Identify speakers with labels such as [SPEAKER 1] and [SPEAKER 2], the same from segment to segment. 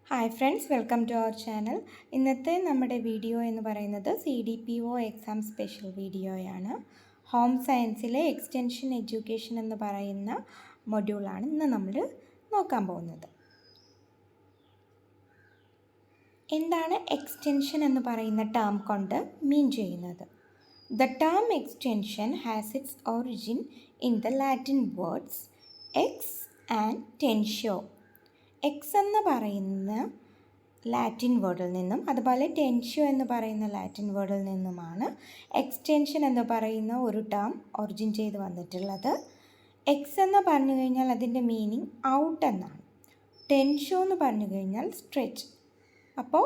[SPEAKER 1] Hi friends, welcome to our channel. ഇന്നത്തെ നമ്മുടെ വീഡിയോ എന്ന് പറയുന്നത് CDPO എക്സാം സ്പെഷ്യൽ വീഡിയോയാണ്. ഹോം സയൻസിലെ എക്സ്റ്റൻഷൻ എഡ്യൂക്കേഷൻ എന്ന് പറയുന്ന മൊഡ്യൂളാണ് ഇന്ന് നമ്മൾ നോക്കാൻ പോകുന്നത്. എന്താണ് എക്സ്റ്റൻഷൻ എന്ന് പറയുന്ന ടേം കൊണ്ട് മീൻ ചെയ്യുന്നത്? The term extension has its origin in the Latin words ex and tensio. X എന്ന് പറയുന്ന ലാറ്റിൻ വേർഡിൽ നിന്നും അതുപോലെ ടെൻഷ്യോ എന്ന് പറയുന്ന ലാറ്റിൻ വേർഡിൽ നിന്നുമാണ് എക്സ്റ്റൻഷൻ എന്ന് പറയുന്ന ഒരു ടേം ഒറിജിൻ ചെയ്ത് വന്നിട്ടുള്ളത്. എക്സ് എന്ന് പറഞ്ഞു കഴിഞ്ഞാൽ അതിൻ്റെ മീനിങ് ഔട്ട് എന്നാണ്. ടെൻഷ്യോ എന്ന് പറഞ്ഞു കഴിഞ്ഞാൽ സ്ട്രെച്ച്. അപ്പോൾ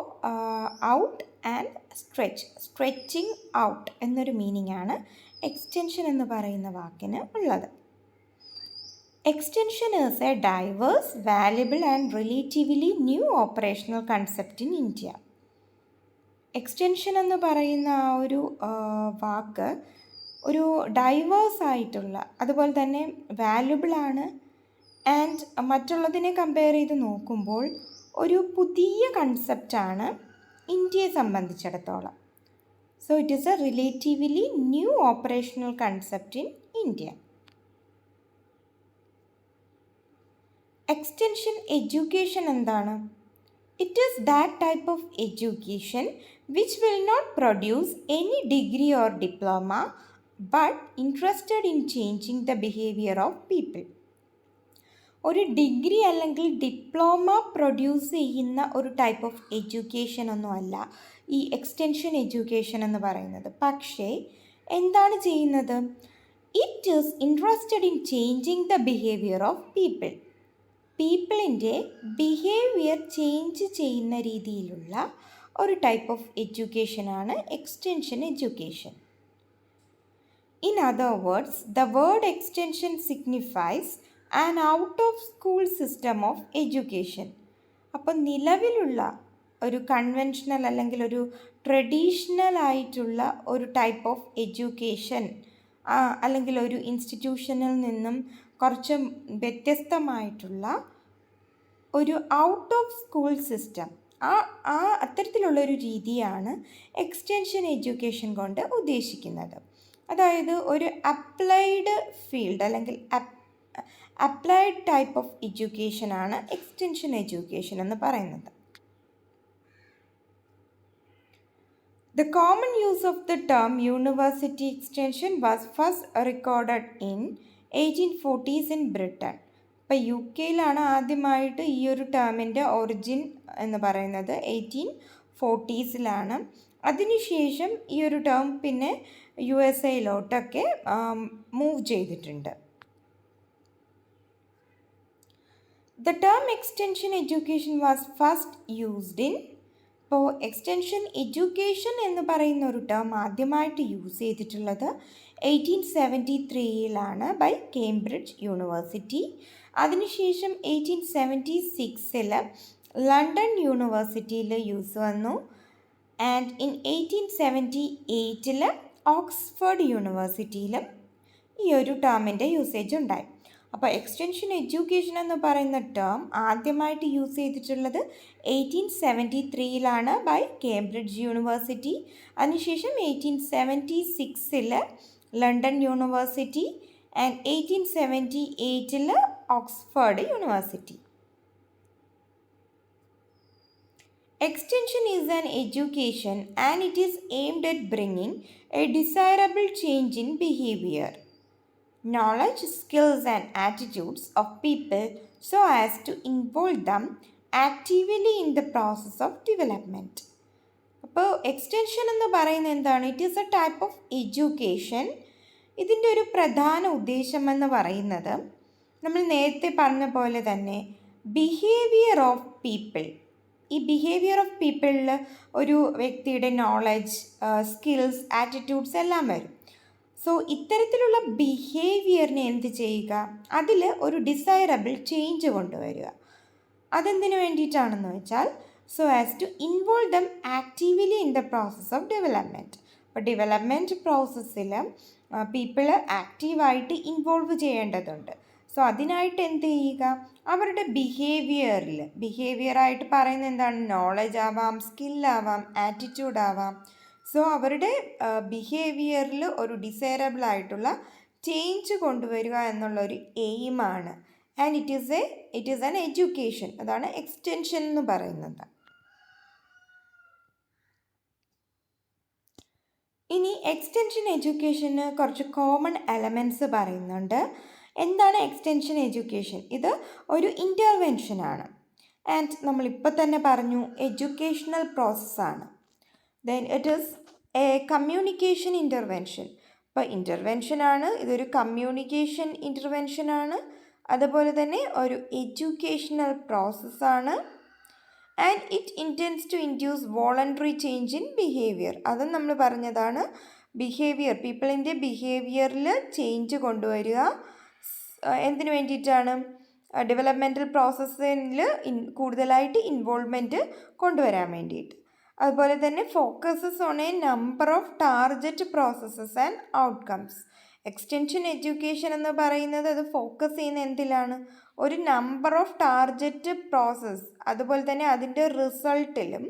[SPEAKER 1] out and stretch, stretching out എന്നൊരു മീനിങ് ആണ് എക്സ്റ്റൻഷൻ എന്ന് പറയുന്ന വാക്കിന് ഉള്ളത്. Extension is a diverse, valuable and relatively new operational concept in India. Extension എന്ന് പറയുന്ന ആ ഒരു വാക്ക് ഒരു ഡൈവേഴ്സ് ആയിട്ടുള്ള, അതുപോലെ തന്നെ വാല്യുബിളാണ് ആൻഡ് മറ്റുള്ളതിനെ കമ്പയർ ചെയ്ത് നോക്കുമ്പോൾ ഒരു പുതിയ കൺസെപ്റ്റാണ് ഇന്ത്യയെ സംബന്ധിച്ചിടത്തോളം. So it is a relatively new operational concept in India. Extension education എന്താണ്? It is that type of education which will not produce any degree or diploma but interested in changing the behaviour of people. ഒരു degree അല്ലെങ്കിൽ diploma produce ചെയ്യുന്ന ഒരു type of education ഒന്നുമല്ല ഈ extension education എന്ന് പറയുന്നത്. പക്ഷേ എന്താണ് ചെയ്യുന്നത്? It is interested in changing the behaviour of people. പീപ്പിളിൻ്റെ ബിഹേവിയർ ചേഞ്ച് ചെയ്യുന്ന രീതിയിലുള്ള ഒരു ടൈപ്പ് ഓഫ് എഡ്യൂക്കേഷനാണ് extension education. In other words, the word extension signifies an out of school system of education. അപ്പോൾ നിലവിലുള്ള ഒരു കൺവെൻഷണൽ അല്ലെങ്കിൽ ഒരു ട്രഡീഷണൽ ആയിട്ടുള്ള ഒരു ടൈപ്പ് ഓഫ് എഡ്യൂക്കേഷൻ അല്ലെങ്കിൽ ഒരു ഇൻസ്റ്റിറ്റ്യൂഷനിൽ നിന്നും കുറച്ച് വ്യത്യസ്തമായിട്ടുള്ള ഒരു ഔട്ട് ഓഫ് സ്കൂൾ സിസ്റ്റം, അത്തരത്തിലുള്ളൊരു രീതിയാണ് എക്സ്റ്റൻഷൻ എഡ്യൂക്കേഷൻ കൊണ്ട് ഉദ്ദേശിക്കുന്നത്. അതായത് ഒരു അപ്ലൈഡ് ഫീൽഡ് അല്ലെങ്കിൽ അപ്ലൈഡ് ടൈപ്പ് ഓഫ് എഡ്യൂക്കേഷനാണ് എക്സ്റ്റൻഷൻ എഡ്യൂക്കേഷൻ എന്ന് പറയുന്നത്. The common use of the term university extension was first recorded in 1840s in Britain. ഇപ്പോൾ UK ആദ്യമായിട്ട് ഈ ഒരു ടേമിൻ്റെ ഒറിജിൻ എന്ന് പറയുന്നത് 1840s. അതിനുശേഷം ഈ ഒരു ടേം പിന്നെ USA മൂവ് ചെയ്തിട്ടുണ്ട്. The term extension education was first used in, ഇപ്പോൾ എക്സ്റ്റൻഷൻ എഡ്യൂക്കേഷൻ എന്ന് പറയുന്ന ഒരു ടേം ആദ്യമായിട്ട് യൂസ് ചെയ്തിട്ടുള്ളത് 1873 ബൈ കേംബ്രിഡ്ജ് യൂണിവേഴ്സിറ്റി. അതിനുശേഷം 1876 ലണ്ടൻ യൂണിവേഴ്സിറ്റിയിൽ യൂസ് വന്നു. ആൻഡ് ഇൻ 1878 ഓക്സ്ഫോർഡ് യൂണിവേഴ്സിറ്റിയിലും ഈ ഒരു ടേമിൻ്റെ യൂസേജ് ഉണ്ടായി. അപ്പോൾ എക്സ്റ്റൻഷൻ എഡ്യൂക്കേഷൻ എന്ന് പറയുന്ന ടേം ആദ്യമായിട്ട് യൂസ് ചെയ്തിട്ടുള്ളത് 1873 ബൈ കേംബ്രിഡ്ജ് യൂണിവേഴ്സിറ്റി. അതിനുശേഷം 1876 London university and 1878 Oxford university. Extension is an education and it is aimed at bringing a desirable change in behavior, knowledge, skills and attitudes of people so as to involve them actively in the process of development. അപ്പോൾ extension എന്ന് പറയുന്നത് എന്താണ്? It is A type of education. ഇതിൻ്റെ ഒരു പ്രധാന ഉദ്ദേശം എന്ന് പറയുന്നത് നമ്മൾ നേരത്തെ പറഞ്ഞ പോലെ തന്നെ ബിഹേവിയർ ഓഫ് പീപ്പിൾ. ഈ ബിഹേവിയർ ഓഫ് പീപ്പിളിൽ ഒരു വ്യക്തിയുടെ നോളജ്, സ്കിൽസ്, ആറ്റിറ്റ്യൂഡ്സ് എല്ലാം വരും. സോ ഇത്തരത്തിലുള്ള ബിഹേവിയറിനെ എന്ത് ചെയ്യുക? അതിൽ ഒരു ഡിസൈറബിൾ ചേഞ്ച് കൊണ്ടുവരിക. അതെന്തിനു വേണ്ടിയിട്ടാണെന്ന് വെച്ചാൽ so as to involve them actively in the process of development. അപ്പോൾ ഡെവലപ്മെൻറ്റ് പ്രോസസ്സിൽ പീപ്പിൾ ആക്റ്റീവായിട്ട് ഇൻവോൾവ് ചെയ്യേണ്ടതുണ്ട്. സോ അതിനായിട്ട് എന്ത് ചെയ്യുക? അവരുടെ ബിഹേവിയറായിട്ട് പറയുന്നത് എന്താണ്? നോളജ് ആവാം, സ്കില്ലാവാം, ആറ്റിറ്റ്യൂഡ് ആവാം. സോ അവരുടെ ബിഹേവിയറിൽ ഒരു ഡിസൈറബിൾ ആയിട്ടുള്ള ചേഞ്ച് കൊണ്ടുവരിക എന്നുള്ള ഒരു എയിമാണ്. And it is an education. അതാണ് എക്സ്റ്റൻഷൻ എന്ന് പറയുന്നത്. ഇനി എക്സ്റ്റൻഷൻ എഡ്യൂക്കേഷന് കുറച്ച് കോമൺ എലമെൻറ്റ്സ് പറയുന്നുണ്ട്. എന്താണ് എക്സ്റ്റൻഷൻ എഡ്യൂക്കേഷൻ? ഇത് ഒരു ഇൻ്റർവെൻഷനാണ്. ആൻഡ് നമ്മളിപ്പോൾ തന്നെ പറഞ്ഞു എഡ്യൂക്കേഷണൽ പ്രോസസ്സാണ്. Then it is A communication intervention. ഇപ്പോൾ ഇൻ്റർവെൻഷനാണ്, ഇതൊരു കമ്മ്യൂണിക്കേഷൻ ഇൻ്റർവെൻഷനാണ്, അതുപോലെ തന്നെ ഒരു എഡ്യൂക്കേഷണൽ പ്രോസസ്സാണ്. And it intends to induce voluntary change in behaviour. അതും നമ്മൾ പറഞ്ഞതാണ്. പീപ്പിളിൻ്റെ ബിഹേവിയറിൽ ചേഞ്ച് കൊണ്ടുവരിക. എന്തിനു വേണ്ടിയിട്ടാണ്? ഡെവലപ്മെൻറ്റൽ പ്രോസസ്സിൽ കൂടുതലായിട്ട് ഇൻവോൾവ്മെൻറ്റ് കൊണ്ടുവരാൻ വേണ്ടിയിട്ട്. അതുപോലെ തന്നെ focuses on A number of target processes and outcomes. Extension education എന്ന് പറയുന്നത് അത് ഫോക്കസ് ചെയ്യുന്ന എന്തിലാണ്? ഒരു നമ്പർ ഓഫ് ടാർഗറ്റ് പ്രോസസ്സ്, അതുപോലെ തന്നെ അതിൻ്റെ റിസൾട്ടിലും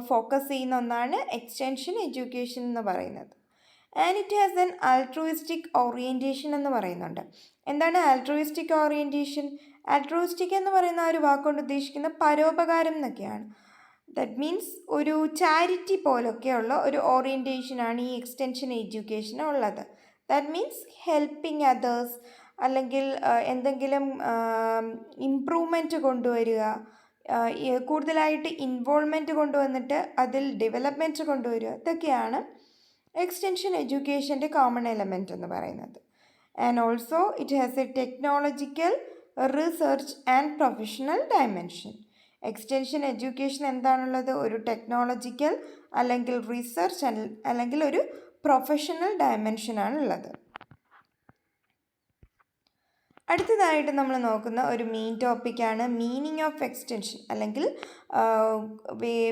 [SPEAKER 1] ഫോക്കസ് ചെയ്യുന്ന ഒന്നാണ് എക്സ്റ്റൻഷൻ എഡ്യൂക്കേഷൻ എന്ന് പറയുന്നത്. And it has an altruistic orientation എന്ന് പറയുന്നുണ്ട്. എന്താണ് ആൾട്രൂയിസ്റ്റിക് ഓറിയൻറ്റേഷൻ? ആൾട്രൂയിസ്റ്റിക് എന്ന് പറയുന്ന ഒരു വാക്കുകൊണ്ട് ഉദ്ദേശിക്കുന്ന പരോപകാരം എന്നൊക്കെയാണ്. ദാറ്റ് മീൻസ് ഒരു ചാരിറ്റി പോലൊക്കെയുള്ള ഒരു ഓറിയൻറ്റേഷനാണ് ഈ എക്സ്റ്റൻഷൻ എഡ്യൂക്കേഷന് ഉള്ളത്. ദാറ്റ് മീൻസ് ഹെൽപ്പിംഗ് അതേഴ്സ്, അല്ലെങ്കിൽ എന്തെങ്കിലും ഇംപ്രൂവ്മെൻറ്റ് കൊണ്ടുവരിക, കൂടുതലായിട്ട് ഇൻവോൾവ്മെൻറ്റ് കൊണ്ടുവന്നിട്ട് അതിൽ ഡെവലപ്മെൻറ്റ് കൊണ്ടുവരിക. ഇതൊക്കെയാണ് എക്സ്റ്റൻഷൻ എഡ്യൂക്കേഷൻ്റെ കോമൺ എലമെൻറ്റ് എന്ന് പറയുന്നത്. And also it has A technological, research and professional dimension. Extension education എന്താണുള്ളത്? ഒരു ടെക്നോളജിക്കൽ, അല്ലെങ്കിൽ റിസർച്ച്, അല്ലെങ്കിൽ ഒരു പ്രൊഫഷണൽ ഡയമെൻഷനാണ് ഉള്ളത്. അടുത്തതായിട്ട് നമ്മൾ നോക്കുന്ന ഒരു മെയിൻ ടോപ്പിക്കാണ് മീനിങ് ഓഫ് എക്സ്റ്റൻഷൻ, അല്ലെങ്കിൽ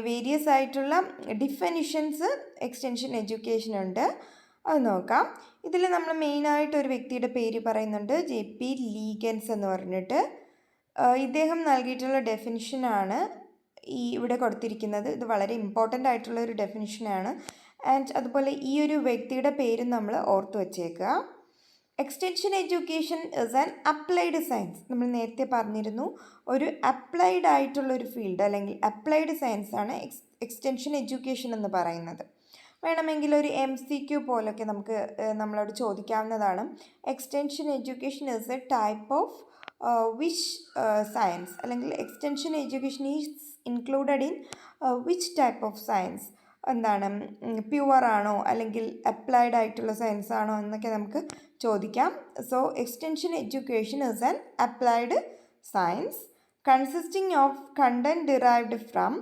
[SPEAKER 1] വേരിയസ് ആയിട്ടുള്ള ഡിഫിനിഷൻസ് എക്സ്റ്റൻഷൻ എഡ്യൂക്കേഷനുണ്ട്. അത് നോക്കാം. ഇതിൽ നമ്മൾ മെയിനായിട്ട് ഒരു വ്യക്തിയുടെ പേര് പറയുന്നുണ്ട്, J.P ലീഗൻസ് എന്ന് പറഞ്ഞിട്ട്. ഇദ്ദേഹം നൽകിയിട്ടുള്ള ഡെഫിനിഷനാണ് ഇവിടെ കൊടുത്തിരിക്കുന്നത്. ഇത് വളരെ ഇമ്പോർട്ടൻ്റ് ആയിട്ടുള്ള ഒരു ഡെഫിനിഷനാണ്. ആൻഡ് അതുപോലെ ഈ ഒരു വ്യക്തിയുടെ പേര് നമ്മൾ ഓർത്തു വച്ചേക്കുക. Extension education is an applied science. നമ്മൾ നേരത്തെ പറഞ്ഞിരുന്നു, ഒരു അപ്ലൈഡ് ആയിട്ടുള്ളൊരു ഫീൽഡ്, അല്ലെങ്കിൽ അപ്ലൈഡ് സയൻസ് ആണ് എക്സ്റ്റൻഷൻ എഡ്യൂക്കേഷൻ എന്ന് പറയുന്നത്. വേണമെങ്കിൽ ഒരു MCQ പോലൊക്കെ നമ്മളോട് ചോദിക്കാവുന്നതാണ്. Extension education is a type of which science, അല്ലെങ്കിൽ extension education is included in which type of science. എന്താണ്, പ്യുവർ ആണോ അല്ലെങ്കിൽ അപ്ലൈഡ് ആയിട്ടുള്ള സയൻസ് ആണോ എന്നൊക്കെ നമുക്ക് ചോദിക്കാം. So extension education is an applied science consisting of content derived from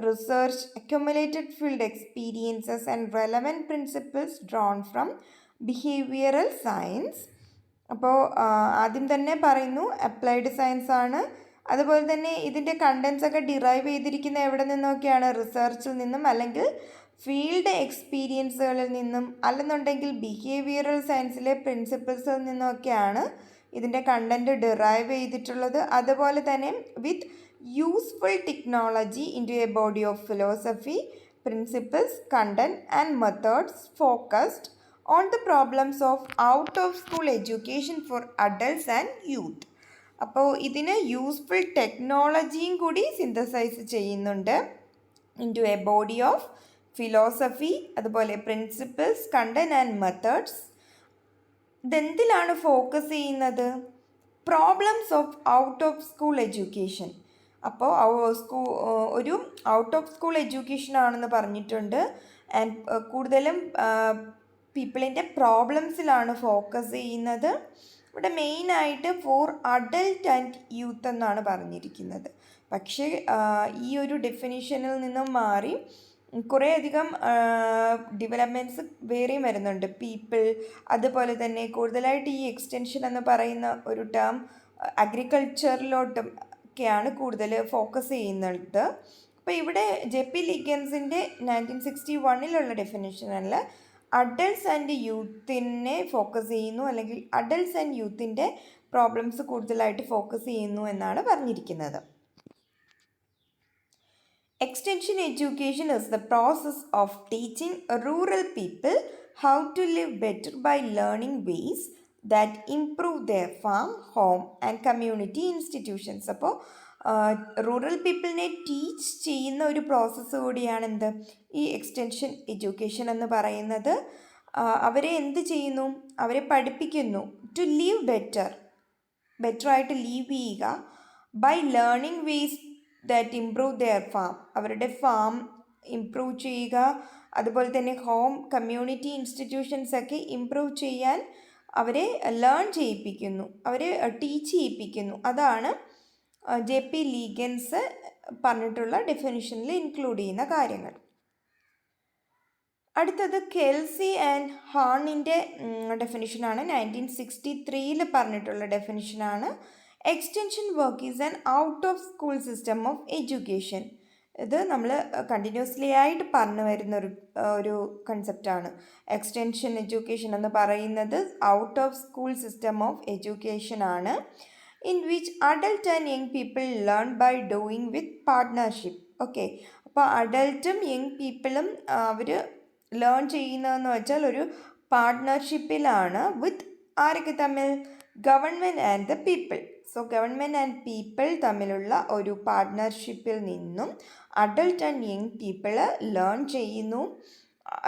[SPEAKER 1] research, accumulated field experiences and relevant principles drawn from behavioral science. അപ്പോൾ ആദ്യം തന്നെ പറയുന്നു അപ്ലൈഡ് സയൻസ് ആണ്. അതുപോലെ തന്നെ ഇതിൻ്റെ കണ്ടൻസ് ഒക്കെ ഡിറൈവ് ചെയ്തിരിക്കുന്ന എവിടെ നിന്നൊക്കെയാണ്? റിസർച്ചിൽ നിന്നും, അല്ലെങ്കിൽ ഫീൽഡ് എക്സ്പീരിയൻസുകളിൽ നിന്നും, അല്ലെന്നുണ്ടെങ്കിൽ ബിഹേവിയറൽ സയൻസിലെ പ്രിൻസിപ്പിൾസിൽ നിന്നൊക്കെയാണ് ഇതിൻ്റെ കണ്ടൻറ്റ് ഡിറൈവ് ചെയ്തിട്ടുള്ളത്. അതുപോലെ തന്നെ വിത്ത് useful technology into a body of philosophy, principles, content and methods focused on the problems of out of school education for adults and youth. അപ്പോൾ ഇതിന് യൂസ്ഫുൾ ടെക്നോളജിയും കൂടി സിന്തസൈസ് ചെയ്യുന്നുണ്ട്. Into a body of philosophy, അതുപോലെ principles, content and methods. ഇതെന്തിലാണ് focus ചെയ്യുന്നത്? Problems of out of school education. അപ്പോൾ ഒരു ഔട്ട് ഓഫ് സ്കൂൾ എഡ്യൂക്കേഷൻ ആണെന്ന് പറഞ്ഞിട്ടുണ്ട്. ആൻഡ് കൂടുതലും പീപ്പിളിൻ്റെ പ്രോബ്ലംസിലാണ് ഫോക്കസ് ചെയ്യുന്നത്. ഇവിടെ മെയിനായിട്ട് ഫോർ അഡൽട്ട് ആൻഡ് യൂത്ത് എന്നാണ് പറഞ്ഞിരിക്കുന്നത്. പക്ഷേ ഈ ഒരു ഡെഫിനിഷനിൽ നിന്നും മാറി കുറേയധികം ഡെവലപ്മെൻറ്റ്സ് വേറെയും വരുന്നുണ്ട്. പീപ്പിൾ, അതുപോലെ തന്നെ കൂടുതലായിട്ട് ഈ എക്സ്റ്റൻഷൻ എന്ന് പറയുന്ന ഒരു ടേം അഗ്രികൾച്ചറിലോട്ടും ഒക്കെയാണ് കൂടുതൽ ഫോക്കസ് ചെയ്യുന്നത്. അപ്പോൾ ഇവിടെ J.P ലീഗൻസിൻ്റെ 1961 ഡെഫിനിഷനിൽ അഡൾട്ട്സ് ആൻഡ് യൂത്തിനെ ഫോക്കസ് ചെയ്യുന്നു, അല്ലെങ്കിൽ അഡൾട്ട്സ് ആൻഡ് യൂത്തിൻ്റെ പ്രോബ്ലംസ് കൂടുതലായിട്ട് ഫോക്കസ് ചെയ്യുന്നു എന്നാണ് പറഞ്ഞിരിക്കുന്നത്. Extension education is the process of teaching rural people how to live better by learning ways that improve their farm, home and community institutions. അപ്പോൾ rural പീപ്പിളിനെ teach ചെയ്യുന്ന ഒരു process കൂടിയാണ് എന്ത് ഈ എക്സ്റ്റൻഷൻ എഡ്യൂക്കേഷൻ എന്ന് പറയുന്നത്. അവരെ എന്ത് ചെയ്യുന്നു? അവരെ പഠിപ്പിക്കുന്നു ടു ലീവ് ബെറ്ററായിട്ട് ലീവ് ചെയ്യുക by learning ways that improve their farm, അവരുടെ ഫാം ഇംപ്രൂവ് ചെയ്യുക, അതുപോലെ തന്നെ ഹോം കമ്മ്യൂണിറ്റി ഇൻസ്റ്റിറ്റ്യൂഷൻസൊക്കെ ഇംപ്രൂവ് ചെയ്യാൻ അവരെ ലേൺ ചെയ്യിപ്പിക്കുന്നു, അവരെ ടീച്ച് ചെയ്യിപ്പിക്കുന്നു. അതാണ് J.P Leagans പറഞ്ഞിട്ടുള്ള ഡെഫിനിഷനിൽ ഇൻക്ലൂഡ് ചെയ്യുന്ന കാര്യങ്ങൾ. അടുത്തത് കെൽസി ആൻഡ് ഹാണിൻ്റെ ഡെഫിനിഷനാണ്. 1963 പറഞ്ഞിട്ടുള്ള ഡെഫിനിഷനാണ്. Extension work is an out of school system of education. ഇത് നമ്മൾ കണ്ടിന്യൂസ്ലി ആയിട്ട് പറഞ്ഞു വരുന്ന ഒരു കൺസെപ്റ്റാണ്. എക്സ്റ്റൻഷൻ എഡ്യൂക്കേഷൻ എന്ന് പറയുന്നത് out of school system of education ആണ്. In which adult and young people learn by doing with partnership. Okay, അപ്പോൾ അഡൽട്ടും യങ് പീപ്പിളും അവർ ലേൺ ചെയ്യുന്നതെന്ന് വെച്ചാൽ ഒരു പാർട്ട്ണർഷിപ്പിലാണ്. വിത്ത് ആരൊക്കെ തമ്മിൽ? Government and the people. So government and people തമ്മിലുള്ള ഒരു പാർട്ട്ണർഷിപ്പിൽ നിന്നും adult and young people learn ചെയ്യുന്നു.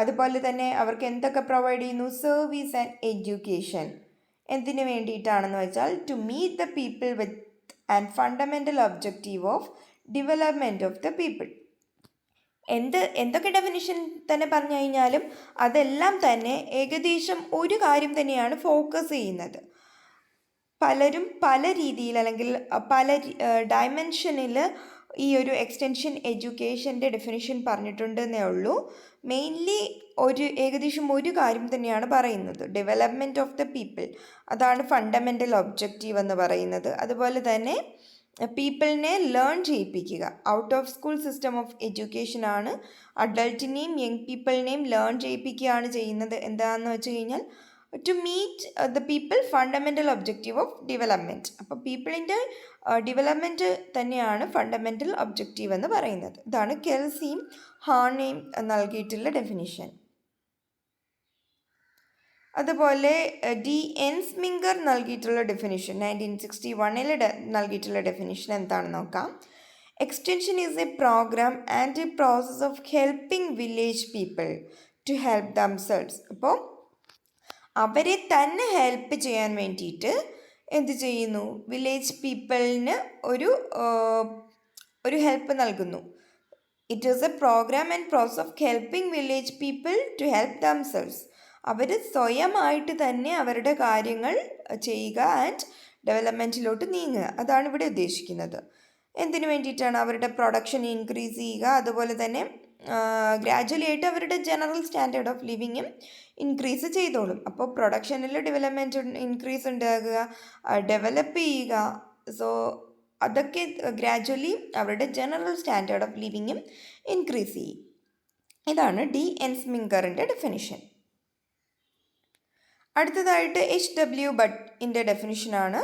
[SPEAKER 1] അതുപോലെ തന്നെ അവർക്ക് എന്തൊക്കെ പ്രൊവൈഡ് ചെയ്യുന്നു? Service and education. എന്തിനു വേണ്ടിയിട്ടാണെന്ന് വെച്ചാൽ to meet the people with and fundamental objective of development of the people. എന്തൊക്കെ ഡെഫിനിഷൻ തന്നെ പറഞ്ഞു കഴിഞ്ഞാലും അതെല്ലാം തന്നെ ഏകദേശം ഒരു കാര്യം തന്നെയാണ് ഫോക്കസ് ചെയ്യുന്നത്. പലരും പല രീതിയിൽ അല്ലെങ്കിൽ പല ഡയമെൻഷനിൽ ഈ ഒരു എക്സ്റ്റൻഷൻ എഡ്യൂക്കേഷൻ്റെ ഡെഫിനിഷൻ പറഞ്ഞിട്ടുണ്ടെന്നേ ഉള്ളൂ. മെയിൻലി ഏകദേശം ഒരു കാര്യം തന്നെയാണ് പറയുന്നത്, ഡെവലപ്മെൻറ്റ് ഓഫ് ദ പീപ്പിൾ. അതാണ് ഫണ്ടമെൻ്റൽ ഒബ്ജക്റ്റീവ് എന്ന് പറയുന്നത്. അതുപോലെ തന്നെ പീപ്പിളിനെ ലേൺ ചെയ്യിപ്പിക്കുക. Out of school system of education ആണ്. അഡൾട്ടിനെയും യങ് പീപ്പിളിനെയും ലേൺ ചെയ്യിപ്പിക്കുകയാണ് ചെയ്യുന്നത്. എന്താണെന്ന് വെച്ച് കഴിഞ്ഞാൽ to meet the people fundamental objective of development. അപ്പോൾ പീപ്പിളിൻ്റെ ഡെവലപ്മെൻറ്റ് തന്നെയാണ് ഫണ്ടമെൻ്റൽ ഒബ്ജക്റ്റീവ് എന്ന് പറയുന്നത്. ഇതാണ് കെൽസിയും ഹാണയും നൽകിയിട്ടുള്ള ഡെഫിനിഷൻ. അതുപോലെ എൻസ്മിംഗർ നൽകിയിട്ടുള്ള ഡെഫിനിഷൻ 1961 നൽകിയിട്ടുള്ള ഡെഫിനിഷൻ എന്താണെന്ന് നോക്കാം. Extension is a programme and a process of helping village people to help themselves. അപ്പോൾ അവരെ തന്നെ ഹെൽപ്പ് ചെയ്യാൻ വേണ്ടിയിട്ട് എന്ത് ചെയ്യുന്നു? വില്ലേജ് പീപ്പിളിന് ഒരു ഹെൽപ്പ് നൽകുന്നു. It is a programme and process of helping village people to help themselves. അവർ സ്വയമായിട്ട് തന്നെ അവരുടെ കാര്യങ്ങൾ ചെയ്യുക ആൻഡ് ഡെവലപ്മെൻറ്റിലോട്ട് നീങ്ങുക. അതാണ് ഇവിടെ ഉദ്ദേശിക്കുന്നത്. എന്തിനു വേണ്ടിയിട്ടാണ്? അവരുടെ പ്രൊഡക്ഷൻ ഇൻക്രീസ് ചെയ്യുക, അതുപോലെ തന്നെ ഗ്രാജ്വലി ആയിട്ട് അവരുടെ ജനറൽ സ്റ്റാൻഡേർഡ് ഓഫ് ലിവിങ്ങും ഇൻക്രീസ് ചെയ്തോളും. അപ്പോൾ പ്രൊഡക്ഷനിൽ ഡെവലപ്മെൻറ്റ് ഇൻക്രീസ് ഉണ്ടാകുക, ഡെവലപ്പ് ചെയ്യുക. സോ അതൊക്കെ ഗ്രാജ്വലി അവരുടെ ജനറൽ സ്റ്റാൻഡേർഡ് ഓഫ് ലിവിങ്ങും ഇൻക്രീസ് ചെയ്യും. ഇതാണ് എൻസ്മിംഗറിൻ്റെ ഡെഫിനിഷൻ. അടുത്തതായിട്ട് H.W. ബട്ടിൻ്റെ ഡെഫിനിഷനാണ്.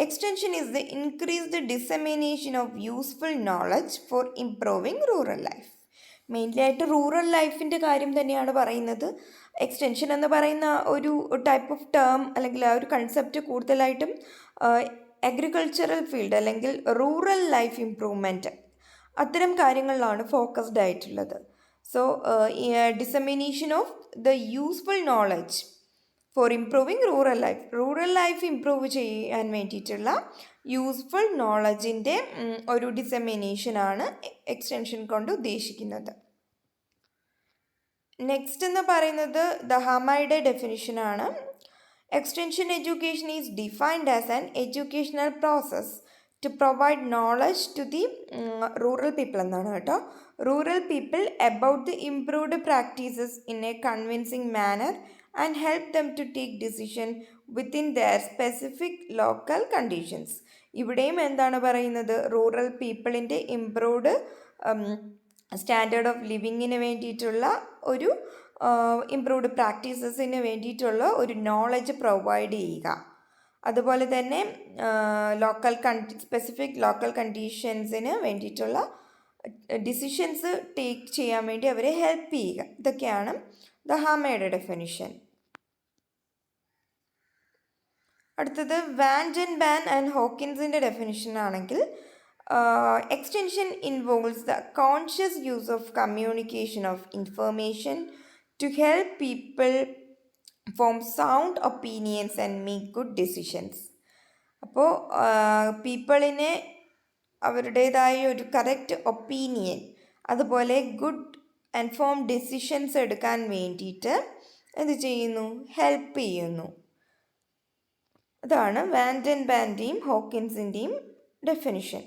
[SPEAKER 1] Extension is the increased dissemination of useful knowledge for improving rural life. Mainly ആയിട്ട് റൂറൽ ലൈഫിൻ്റെ കാര്യം തന്നെയാണ് പറയുന്നത്. എക്സ്റ്റൻഷൻ എന്ന് പറയുന്ന ഒരു ടൈപ്പ് ഓഫ് ടേം അല്ലെങ്കിൽ ആ ഒരു കൺസെപ്റ്റ് കൂടുതലായിട്ടും അഗ്രികൾച്ചറൽ ഫീൽഡ് അല്ലെങ്കിൽ റൂറൽ ലൈഫ് ഇംപ്രൂവ്മെൻറ്റ് അത്തരം കാര്യങ്ങളിലാണ് ഫോക്കസ്ഡ് ആയിട്ടുള്ളത്. So dissemination of the useful knowledge for improving rural life improve ചെയ്യാൻ വേണ്ടിയിട്ടുള്ള യൂസ്ഫുൾ നോളജിൻ്റെ ഒരു ഡിസെമിനേഷനാണ് എക്സ്റ്റൻഷൻ കൊണ്ട് ഉദ്ദേശിക്കുന്നത്. നെക്സ്റ്റ് എന്ന് പറയുന്നത് ദഹാമയുടെ ഡെഫിനിഷനാണ്. Extension education is defined as an educational process to provide knowledge to the rural people എന്നാണ് കേട്ടോ. Rural people about the improved practices in a convincing manner and help them to take decision within their specific local conditions. ഇവിടെയും എന്താണ് പറയുന്നത്? Rural പീപ്പിളിൻ്റെ improved standard of ലിവിങ്ങിന് വേണ്ടിയിട്ടുള്ള ഒരു improved പ്രാക്ടീസസിന് വേണ്ടിയിട്ടുള്ള ഒരു നോളജ് പ്രൊവൈഡ് ചെയ്യുക. അതുപോലെ തന്നെ സ്പെസിഫിക് ലോക്കൽ കണ്ടീഷൻസിന് വേണ്ടിയിട്ടുള്ള ഡിസിഷൻസ് ടേക്ക് ചെയ്യാൻ വേണ്ടി അവരെ ഹെൽപ്പ് ചെയ്യുക. ഇതൊക്കെയാണ് ദഹാമയുടെ ഡെഫിനിഷൻ. അടുത്തത് വാൻ ബാൻ ആൻഡ് ഹോക്കിൻസിൻ്റെ ഡെഫിനിഷൻ ആണെങ്കിൽ extension involves the conscious use of communication of information to help people form sound opinions and make good decisions. അപ്പോൾ പീപ്പിളിനെ അവരുടേതായ ഒരു കറക്റ്റ് ഒപ്പീനിയൻ അതുപോലെ ഗുഡ് ഇൻഫോം ഡിസിഷൻസ് എടുക്കാൻ വേണ്ടിയിട്ട് എന്ത് ചെയ്യുന്നു? ഹെൽപ്പ് ചെയ്യുന്നു. അതാണ് വാൻ ബാൻ്റെയും ഹോക്കിൻസിൻ്റെയും ഡെഫിനിഷൻ.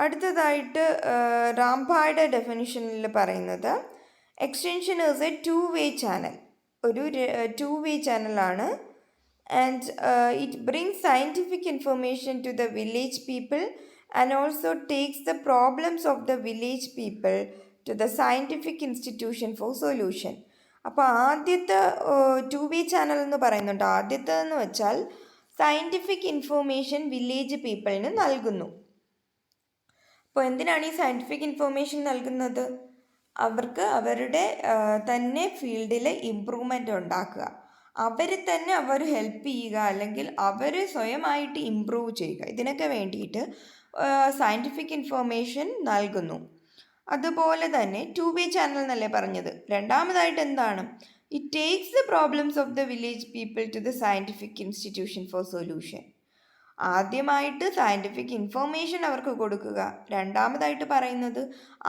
[SPEAKER 1] അടുത്തതായിട്ട് റാംപായുടെ ഡെഫിനിഷനിൽ പറയുന്നത് extension is a two way channel. ഒരു ടു-വേ ചാനലാണ്. And it brings scientific information to the village people and also takes the problems of the village people to the scientific institution for solution. അപ്പോൾ ആദ്യത്തെ two way channel എന്ന് പറയുന്നുണ്ട്. ആദ്യത്തേതെന്ന് വെച്ചാൽ scientific information village പീപ്പിളിന് നൽകുന്നു. അപ്പോൾ എന്തിനാണ് ഈ സയൻറ്റിഫിക് ഇൻഫർമേഷൻ നൽകുന്നത്? അവർക്ക് അവരുടെ തന്നെ ഫീൽഡിൽ ഇമ്പ്രൂവ്മെൻ്റ് ഉണ്ടാക്കുക, അവർ ഹെൽപ്പ് ചെയ്യുക, അല്ലെങ്കിൽ അവർ സ്വയമായിട്ട് ഇമ്പ്രൂവ് ചെയ്യുക. ഇതിനൊക്കെ വേണ്ടിയിട്ട് സയൻറ്റിഫിക് ഇൻഫർമേഷൻ നൽകുന്നു. അതുപോലെ തന്നെ ടു-വേ ചാനൽ എന്നല്ലേ പറഞ്ഞത്. രണ്ടാമതായിട്ട് എന്താണ്? It takes the problems of the village people to the scientific institution for solution. ആദ്യമായിട്ട് സയൻറ്റിഫിക് ഇൻഫർമേഷൻ അവർക്ക് കൊടുക്കുക. രണ്ടാമതായിട്ട് പറയുന്നത്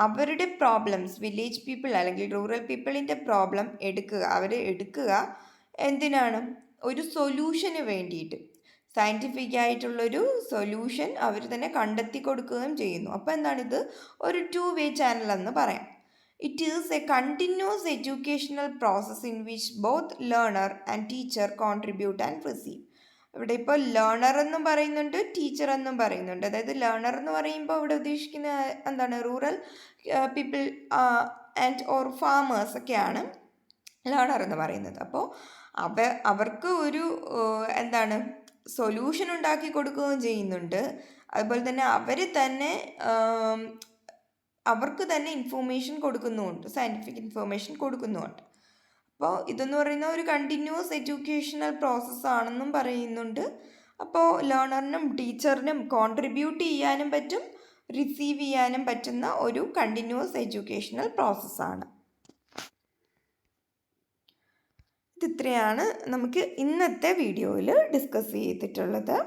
[SPEAKER 1] അവരുടെ പ്രോബ്ലംസ്, വില്ലേജ് പീപ്പിൾ അല്ലെങ്കിൽ റൂറൽ പീപ്പിളിൻ്റെ പ്രോബ്ലം എടുക്കുക. എന്തിനാണ്? ഒരു സൊല്യൂഷന് വേണ്ടിയിട്ട്. സയൻറ്റിഫിക് ആയിട്ടുള്ളൊരു സൊല്യൂഷൻ അവർ തന്നെ കണ്ടെത്തി കൊടുക്കുകയും ചെയ്യുന്നു. അപ്പോൾ എന്താണിത്? ഒരു ടു-വേ ചാനൽ എന്ന് പറയാം. It is A continuous educational process in which both learner and teacher contribute and receive. ഇവിടെ ഇപ്പോൾ ലേണർ എന്നും പറയുന്നുണ്ട്, ടീച്ചർ എന്നും പറയുന്നുണ്ട്. അതായത് ലേണർ എന്ന് പറയുമ്പോൾ ഇവിടെ ഉദ്ദേശിക്കുന്ന എന്താണ്? Rural people and or farmers ഒക്കെയാണ് ലേണർ എന്ന് പറയുന്നത്. അപ്പോൾ അവർക്ക് ഒരു എന്താണ് സൊല്യൂഷൻ ഉണ്ടാക്കി കൊടുക്കുകയും ചെയ്യുന്നുണ്ട്. അതുപോലെ തന്നെ അവർക്ക് തന്നെ ഇൻഫോർമേഷൻ കൊടുക്കുന്നുമുണ്ട്, സയൻറ്റിഫിക് ഇൻഫോർമേഷൻ കൊടുക്കുന്നുമുണ്ട്. അപ്പോൾ ഇതെന്ന് പറയുന്ന ഒരു കണ്ടിന്യൂസ് എഡ്യൂക്കേഷണൽ പ്രോസസ്സാണെന്നും പറയുന്നുണ്ട്. അപ്പോൾ ലേണറിനും ടീച്ചറിനും കോൺട്രിബ്യൂട്ട് ചെയ്യാനും പറ്റും, റിസീവ് ചെയ്യാനും പറ്റുന്ന ഒരു കണ്ടിന്യൂസ് എഡ്യൂക്കേഷണൽ പ്രോസസ്സാണ്. ഇതിത്രയാണ് നമുക്ക് ഇന്നത്തെ വീഡിയോയിൽ ഡിസ്കസ് ചെയ്തിട്ടുള്ളത്.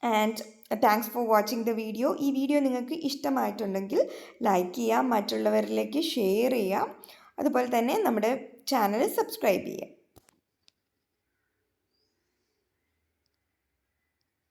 [SPEAKER 1] And thanks for watching the video. ഈ വീഡിയോ നിങ്ങൾക്ക് ഇഷ്ടമായിട്ടുണ്ടെങ്കിൽ ലൈക്ക് ചെയ്യാം, മറ്റുള്ളവരിലേക്ക് ഷെയർ ചെയ്യാം, അതുപോലെ തന്നെ നമ്മുടെ ചാനൽ സബ്സ്ക്രൈബ് ചെയ്യുക.